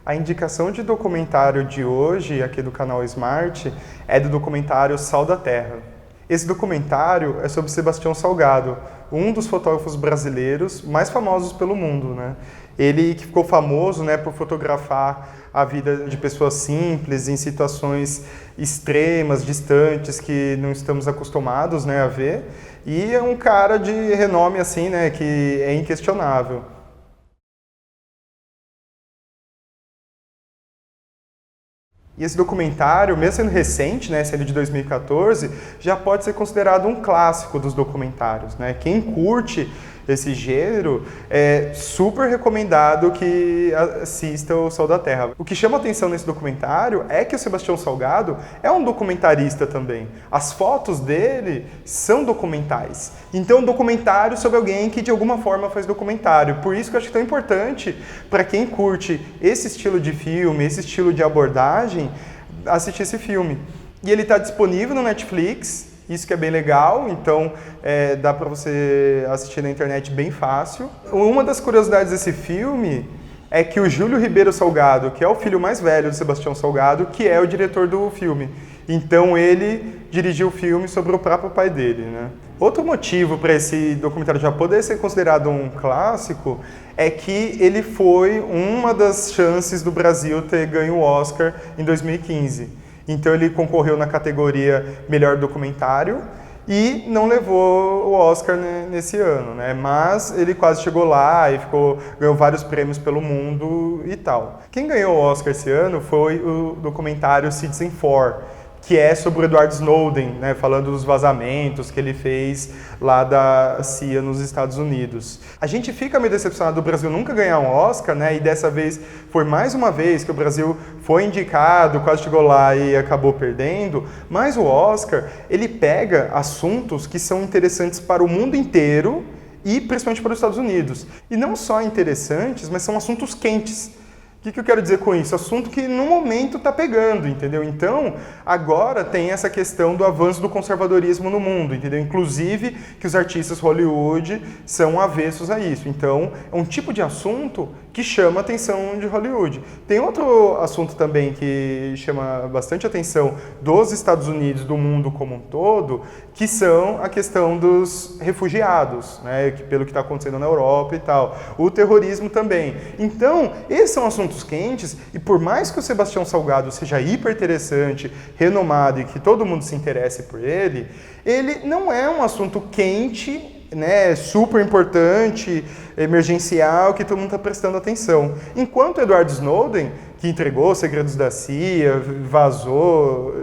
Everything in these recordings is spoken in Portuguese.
A indicação de documentário de hoje, aqui do canal Smart, é do documentário Sal da Terra. Esse documentário é sobre Sebastião Salgado, um dos fotógrafos brasileiros mais famosos pelo mundo, né? Ele que ficou famoso, né, por fotografar a vida de pessoas simples, em situações extremas, distantes, que não estamos acostumados, né, a ver. E é um cara de renome, assim, né, que é inquestionável. E esse documentário, mesmo sendo recente, né, sendo de 2014, já pode ser considerado um clássico dos documentários, né? Quem curte esse gênero, é super recomendado que assista o Sal da Terra. O que chama atenção nesse documentário é que o Sebastião Salgado é um documentarista também. As fotos dele são documentais. Então, um documentário sobre alguém que de alguma forma faz documentário. Por isso que eu acho tão importante para quem curte esse estilo de filme, esse estilo de abordagem, assistir esse filme. E ele está disponível no Netflix. Isso que é bem legal, então dá para você assistir na internet bem fácil. Uma das curiosidades desse filme é que o Júlio Ribeiro Salgado, que é o filho mais velho do Sebastião Salgado, que é o diretor do filme. Então ele dirigiu o filme sobre o próprio pai dele, né? Outro motivo para esse documentário já poder ser considerado um clássico é que ele foi uma das chances do Brasil ter ganho o Oscar em 2015. Então ele concorreu na categoria Melhor Documentário e não levou o Oscar nesse ano, né? Mas ele quase chegou lá e ganhou vários prêmios pelo mundo e tal. Quem ganhou o Oscar esse ano foi o documentário Citizenfour, que é sobre o Edward Snowden, né, falando dos vazamentos que ele fez lá da CIA nos Estados Unidos. A gente fica meio decepcionado do Brasil nunca ganhar um Oscar, né, e dessa vez foi mais uma vez que o Brasil foi indicado, quase chegou lá e acabou perdendo, mas o Oscar, ele pega assuntos que são interessantes para o mundo inteiro e principalmente para os Estados Unidos. E não só interessantes, mas são assuntos quentes. O que eu quero dizer com isso? Assunto que no momento está pegando, entendeu? Então, agora tem essa questão do avanço do conservadorismo no mundo, entendeu? Inclusive que os artistas Hollywood são avessos a isso. Então, é um tipo de assunto que chama a atenção de Hollywood. Tem outro assunto também que chama bastante atenção dos Estados Unidos, do mundo como um todo, que são a questão dos refugiados, né? Pelo que está acontecendo na Europa e tal. O terrorismo também. Então, esses são assuntos quentes e por mais que o Sebastião Salgado seja hiper interessante, renomado e que todo mundo se interesse por ele não é um assunto quente, né, super importante, emergencial, que todo mundo está prestando atenção. Enquanto Edward Snowden, que entregou segredos da CIA, vazou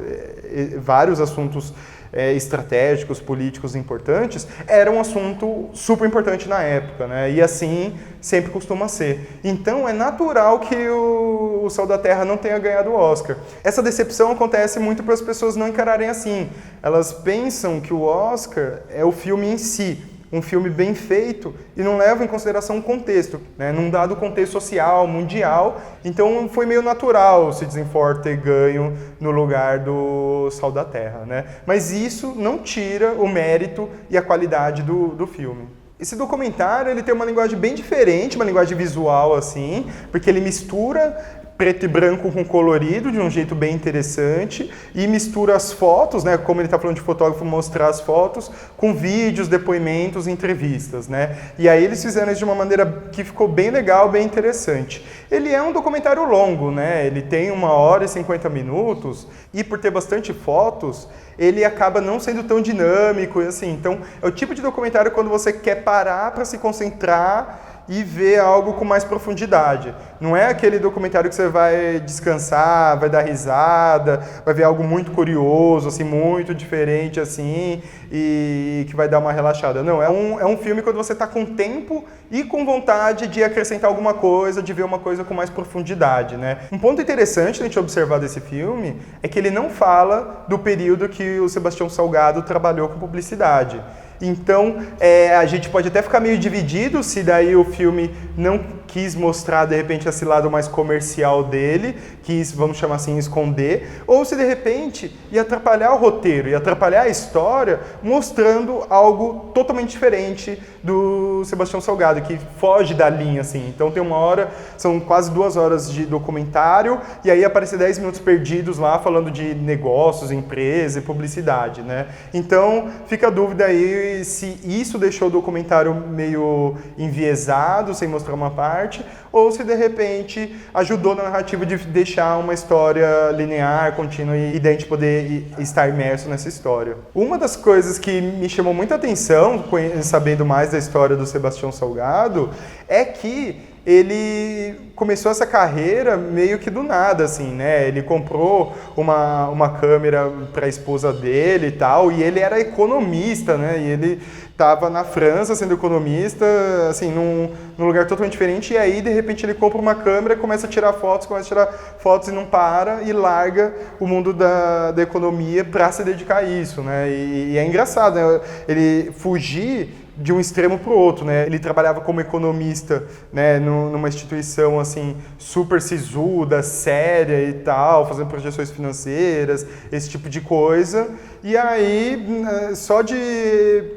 vários assuntos estratégicos, políticos importantes, era um assunto super importante na época, né? E assim sempre costuma ser. Então é natural que o Sal da Terra não tenha ganhado o Oscar. Essa decepção acontece muito para as pessoas não encararem assim. Elas pensam que o Oscar é o filme em si, um filme bem feito e não leva em consideração o contexto, né? Num dado contexto social, mundial. Então foi meio natural o Citizenfour ter ganho no lugar do Sal da Terra, né? Mas isso não tira o mérito e a qualidade do filme. Esse documentário ele tem uma linguagem bem diferente, uma linguagem visual assim, porque ele mistura preto e branco com colorido, de um jeito bem interessante, e mistura as fotos, né, como ele está falando de fotógrafo, mostrar as fotos, com vídeos, depoimentos, entrevistas, né? E aí eles fizeram isso de uma maneira que ficou bem legal, bem interessante. Ele é um documentário longo, né? Ele tem 1h e 50 minutos, e por ter bastante fotos, ele acaba não sendo tão dinâmico, assim. Então, é o tipo de documentário quando você quer parar para se concentrar e ver algo com mais profundidade. Não é aquele documentário que você vai descansar, vai dar risada, vai ver algo muito curioso, assim, muito diferente, assim, e que vai dar uma relaxada. Não, é um filme quando você está com tempo e com vontade de acrescentar alguma coisa, de ver uma coisa com mais profundidade, né? Um ponto interessante a gente observar desse filme é que ele não fala do período que o Sebastião Salgado trabalhou com publicidade. Então, a gente pode até ficar meio dividido se daí o filme não quis mostrar, de repente, esse lado mais comercial dele, quis, vamos chamar assim, esconder, ou se de repente ia atrapalhar o roteiro, ia atrapalhar a história, mostrando algo totalmente diferente do Sebastião Salgado, que foge da linha, assim. Então tem uma hora, são quase 2 horas de documentário, e aí aparece 10 minutos perdidos lá, falando de negócios, empresa e publicidade, né? Então fica a dúvida aí se isso deixou o documentário meio enviesado, sem mostrar uma parte, ou se de repente ajudou na narrativa de deixar uma história linear, contínua e daí a gente poder estar imerso nessa história. Uma das coisas que me chamou muita atenção, sabendo mais da história do Sebastião Salgado, é que ele começou essa carreira meio que do nada, assim, né? Ele comprou uma câmera para a esposa dele e tal, e ele era economista, né? E ele estava na França sendo economista, assim, num lugar totalmente diferente, e aí, de repente, ele compra uma câmera, começa a tirar fotos e não para, e larga o mundo da economia para se dedicar a isso, né? E é engraçado, né? Ele fugir de um extremo para o outro, né? Ele trabalhava como economista, né, numa instituição assim super sisuda, séria e tal, fazendo projeções financeiras, esse tipo de coisa. E aí, só de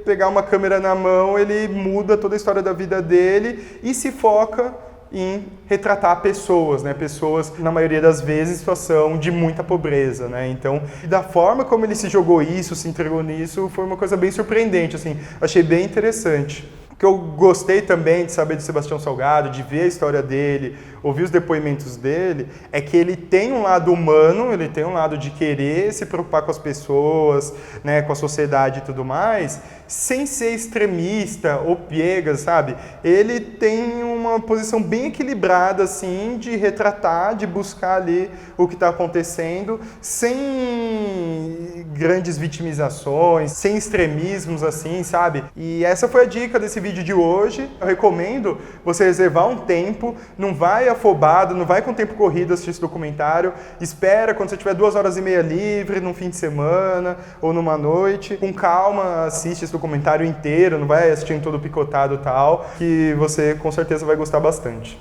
pegar uma câmera na mão, ele muda toda a história da vida dele e se foca em retratar pessoas, né? Pessoas, na maioria das vezes, em situação de muita pobreza, né? Então, da forma como ele se jogou isso, se entregou nisso, foi uma coisa bem surpreendente, assim, achei bem interessante. O que eu gostei também de saber do Sebastião Salgado, de ver a história dele, ouvir os depoimentos dele, é que ele tem um lado humano, ele tem um lado de querer se preocupar com as pessoas, né, com a sociedade e tudo mais, sem ser extremista ou piegas, sabe? Ele tem uma posição bem equilibrada, assim, de retratar, de buscar ali o que está acontecendo, sem grandes vitimizações, sem extremismos, assim, sabe? E essa foi a dica desse vídeo de hoje. Eu recomendo você reservar um tempo, não vai afobado, não vai com tempo corrido assistir esse documentário, espera quando você tiver 2h30 livre, num fim de semana ou numa noite, com calma assiste esse documentário inteiro, não vai assistindo todo picotado e tal, que você com certeza vai gostar bastante.